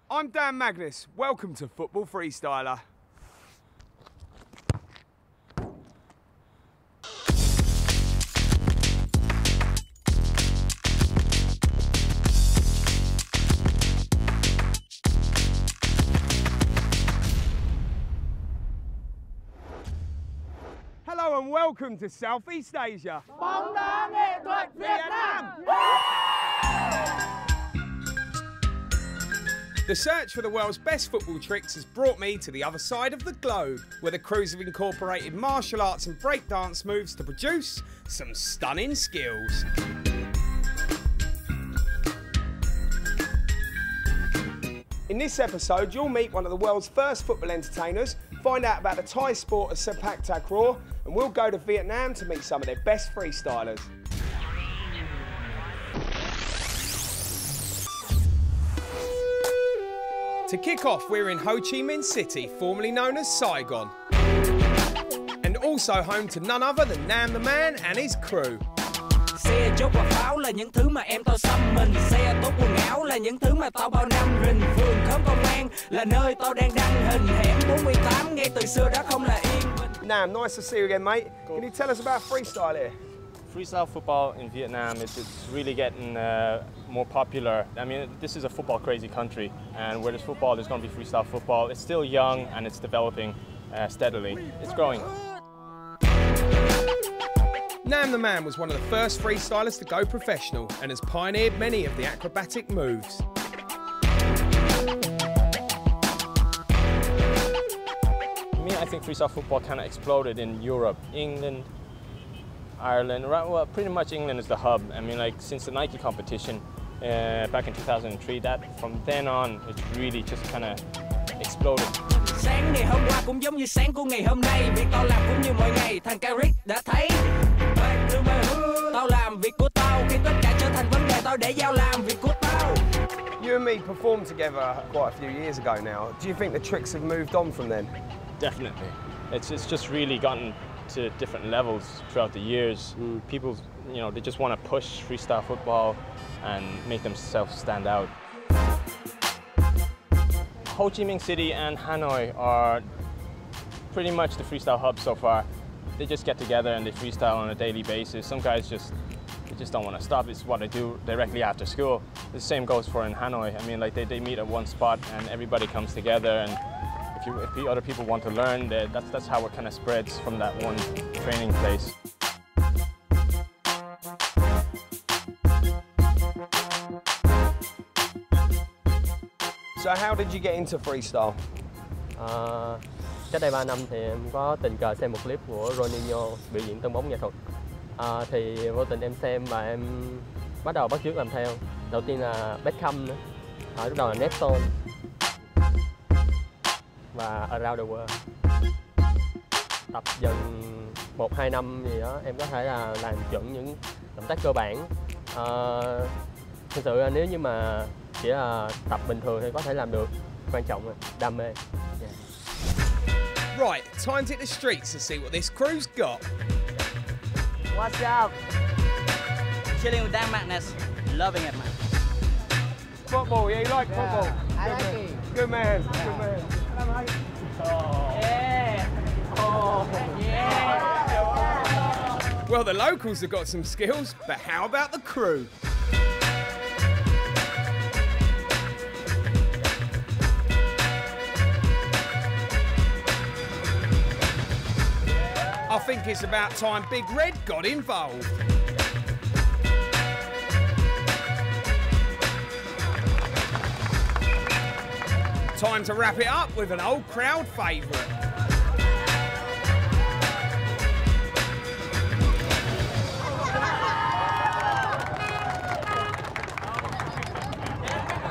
I'm Dan Magnus. Welcome to Football Freestyler. Hello and welcome to Southeast Asia. Bóng đá nghệ thuật Việt Nam! The search for the world's best football tricks has brought me to the other side of the globe, where the crews have incorporated martial arts and breakdance moves to produce some stunning skills. In this episode, you'll meet one of the world's first football entertainers, find out about the Thai sport of Sepak Takraw, and we'll go to Vietnam to meet some of their best freestylers. To kick off, we're in Ho Chi Minh City, formerly known as Saigon, and also home to none other than Nam the Man and his crew. Xe chốt và pháo là những thứ mà em tao xăm mình. Xe tốt quần áo là những thứ mà tao bao năm rình. Phường khóm công an là nơi tao đang đăng hình. Hẻm 48 ngay từ xưa đó không là yên bình. Nam, nice to see you again, mate. Can you tell us about freestyle here? Freestyle football in Vietnam, it's really getting more popular. I mean, this is a football crazy country, and where there's football, there's going to be freestyle football. It's still young and it's developing steadily. It's growing. Nam the Man was one of the first freestylers to go professional and has pioneered many of the acrobatic moves. I think freestyle football kind of exploded in Europe, England, Ireland. Well, pretty much England is the hub. I mean, like since the Nike competition back in 2003, that from then on, it's really just kind of exploded. Sáng ngày hôm qua cũng giống như sáng của ngày hôm nay. Việc tao làm cũng như mọi ngày, thằng Carrick đã thấy. Tao làm việc của tao, khi tất cả trở thành vấn đề tao để giao làm việc của tao. You and me performed together quite a few years ago now. Do you think the tricks have moved on from then? Definitely. It's just really gotten to different levels throughout the years. People, you know, they just want to push freestyle football and make themselves stand out. Ho Chi Minh City and Hanoi are pretty much the freestyle hub so far. They just get together and they freestyle on a daily basis. Some guys just don't want to stop. It's what they do directly after school. The same goes for in Hanoi. I mean, like they meet at one spot and everybody comes together, and if other people want to learn, that's how it kind of spreads from that one training place. So how did you get into freestyle? Cách đây 3 năm thì em có tình cờ xem một clip của Ronaldinho biểu diễn tung bóng nghệ thuật. Thì vô tình em xem và em bắt đầu bắt chước làm theo. Đầu tiên là Beckham nữa, lúc đầu là Nelson và Around the World. Tập dần 1-2 năm gì đó em có thể là làm chuẩn những động tác cơ bản. Thực sự là nếu như mà chỉ là tập bình thường thì có thể làm được. Quan trọng là đam mê. Yeah. Right, time to hit the streets to see what this crew's got. What's up? Chilling with Dan Magnus. Loving it, man. Football, yeah, you like football? I like it. Good man, good man. Hello, mate. Oh. Yeah. Oh. Yeah. Well, the locals have got some skills, but how about the crew? I think it's about time Big Red got involved. Time to wrap it up with an old crowd favourite.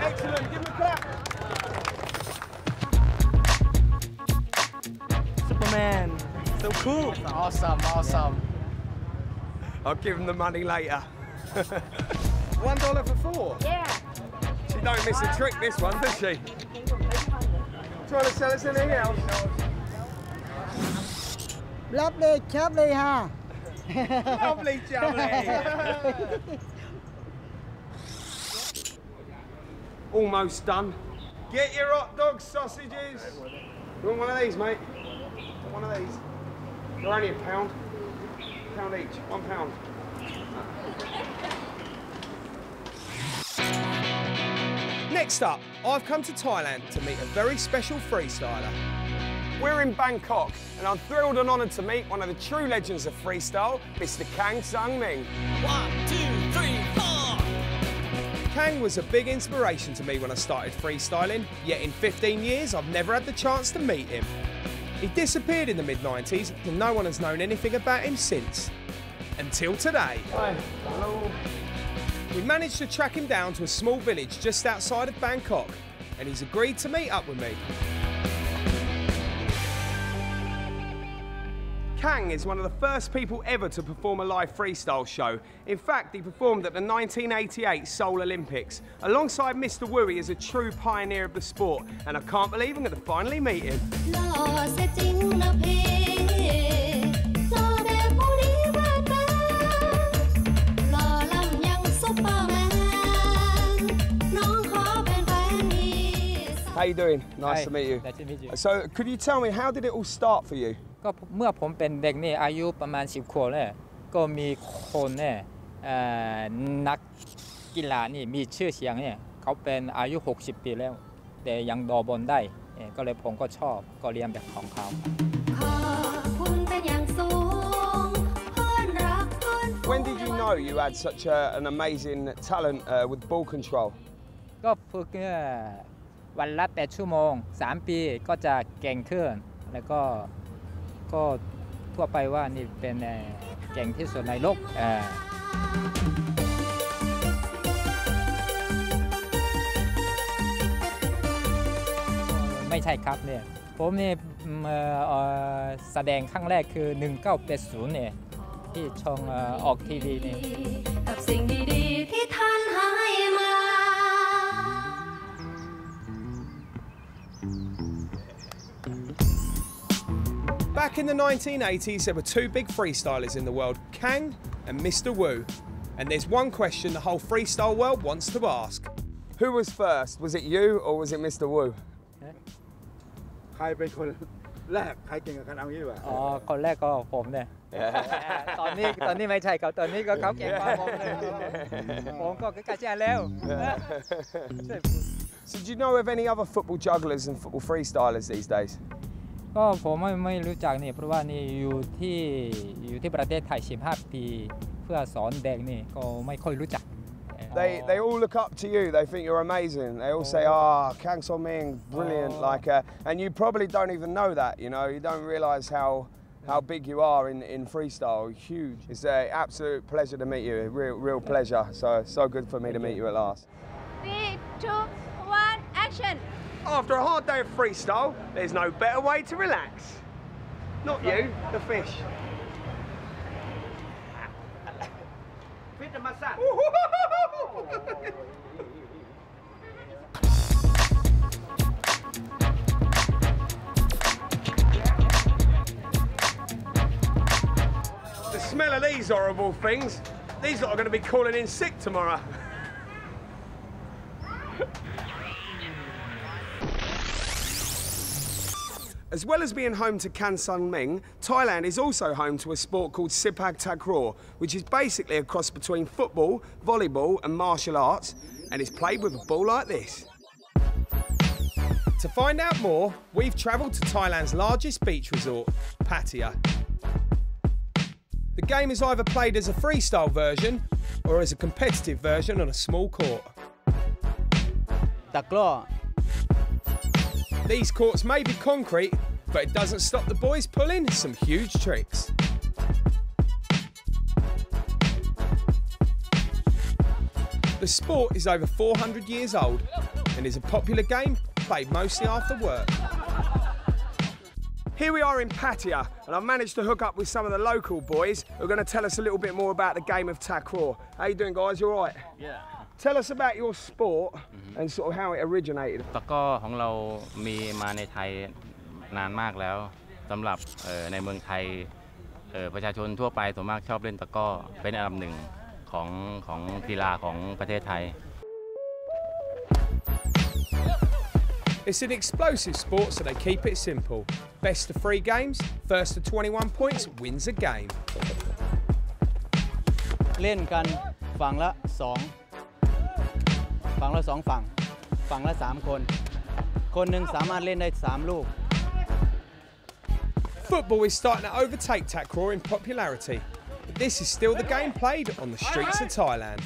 Excellent, give him a clap. Superman. So cool. Awesome, awesome. I'll give him the money later. $1 for 4? Yeah. She don't miss a trick, this one, does she? Trying to sell us anything else? Lovely, lovely, huh? Lovely jubbly. Almost done. Get your hot dog sausages. You want one of these, mate? One of these. They're only £1. £1 each. £1. Next up, I've come to Thailand to meet a very special freestyler. We're in Bangkok, and I'm thrilled and honoured to meet one of the true legends of freestyle, Mr. Kang Sung-ming. 1, 2, 3, 4. Kang was a big inspiration to me when I started freestyling, yet in 15 years I've never had the chance to meet him. He disappeared in the mid-90s and no one has known anything about him since. Until today. Hi. Hello. We managed to track him down to a small village just outside of Bangkok, and he's agreed to meet up with me. Kang is one of the first people ever to perform a live freestyle show. In fact, he performed at the 1988 Seoul Olympics. Alongside Mr. Wu, he is a true pioneer of the sport, and I can't believe I'm going to finally meet him. How you doing? Nice to meet you. Nice to meet you. So, could you tell me, how did it all start for you? ก็เมื่อผมเป็นเด็กนี่อายุประมาณ10 ขวบเนี่ยก็มีคนเนี่ยนักกีฬานี่มีชื่อเสียงเนี่ยเขาเป็นอายุ60 ปีแล้วแต่ยังโดดบอลได้ก็เลยผมก็ชอบก็เรียนแบบของเขา When did you know you had such an amazing talent with ball control? ก็ฝึกวันละ8 ชั่วโมง 3 ปีก็จะเก่งขึ้นแล้วก็ทั่วไปว่านี่เป็นเก่งที่สุดในโลกไม่ใช่ครับเนี่ยผมนี่แสดงครั้งแรกคือ1980เนี่ยที่ช่องออกทีวีนี่กับสิ่งดีๆที่ท่านให้มา Back in the 1980s, there were two big freestylers in the world, Kang and Mr. Wu. And there's one question the whole freestyle world wants to ask. Who was first? Was it you or was it Mr. Wu? ใครเป็นคนแรกใครเก่งกับกันเอางี้ดีกว่า อ๋อคนแรกก็ผมเนี่ยตอนนี้ไม่ใช่เขาตอนนี้ก็เขาเก่งกว่าผมเลยผมก็ใกล้ๆแล้ว So do you know of any other football jugglers and football freestylers these days? ก็ผมไม่รู้จักนี่เพราะว่านี่อยู่ที่ประเทศไทย15 ปีเพื่อสอนเด็กนี่ก็ไม่ค่อยรู้จัก They all look up to you. They think you're amazing. They all say, "Ah, Kang Sung-ming, brilliant!" And you probably don't even know that. You know, you don't realise how big you are in freestyle. Huge. It's an absolute pleasure to meet you. Real pleasure. So good for me to meet you at last. 3, 2, 1, action! After a hard day of freestyle, there's no better way to relax. Not you, the fish. The smell of these horrible things, these lot are going to be calling in sick tomorrow. As well as being home to Kang Sung-ming, Thailand is also home to a sport called Sepak Takraw, which is basically a cross between football, volleyball and martial arts, and is played with a ball like this. To find out more, we've travelled to Thailand's largest beach resort, Pattaya. The game is either played as a freestyle version or as a competitive version on a small court. ตะกร้อ These courts may be concrete, but it doesn't stop the boys pulling some huge tricks. The sport is over 400 years old and is a popular game played mostly after work. Here we are in Pattaya, and I've managed to hook up with some of the local boys who are going to tell us a little bit more about the game of takraw. How you doing, guys? You all right? Yeah. Tell us about your sport and sort of how it originated. ตะกร้อของเรามีมาในไทยนานมากแล้วสำหรับในเมืองไทยประชาชนทั่วไปส่วนมากชอบเล่นตะกร้อเป็นอันดับหนึ่งของกีฬาของประเทศไทย It's an explosive sport, so they keep it simple. Best of 3 games, first to 21 points wins a game. เล่นกันฝั่งละ2 ฝั่งละ2 ฝั่ง ฝั่งละ3 คน คนหนึ่งสามารถเล่นได้3 ลูก Football is starting to overtake takraw in popularity, but this is still the game played on the streets of Thailand.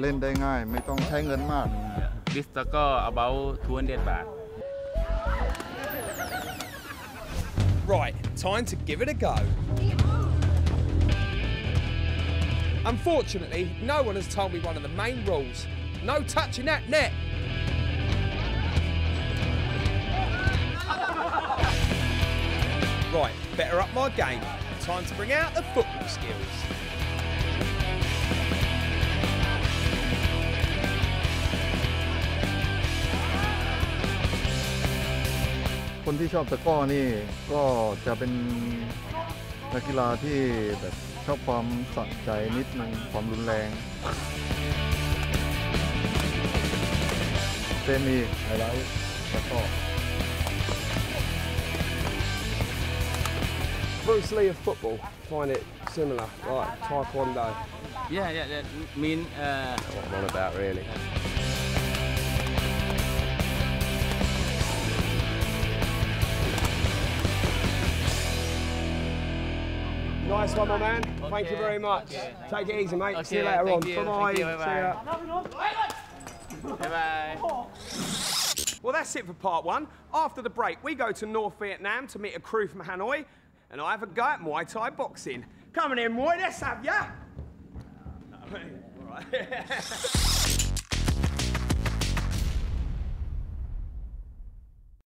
เล่นได้ง่ายไม่ต้องใช้เงินมาก This tackle about 200 baht. Right, time to give it a go. Unfortunately, no one has told me one of the main rules. No touching that net. Right, better up my game. Time to bring out the football skills. คนที่ชอบตะกร้อนี่ก็จะเป็นนักกีฬาที่แบบชอบความสะใจนิดนึงความรุนแรงเต้นนี่ไฮไลท์ตะกร้อ Bruce Lee of football, find it similar, like Taekwondo. Yeah, that mean What I'm on about, really. Nice one, my man. Okay. Thank you very much. Okay. Take it easy, mate. Okay, See you later on. thank you. Bye-bye. Thank you, bye-bye. See ya. bye-bye. Well, that's it for part 1. After the break, we go to North Vietnam to meet a crew from Hanoi, and I have a go at Muay Thai boxing. Come on in, Muay, let's have ya. All right.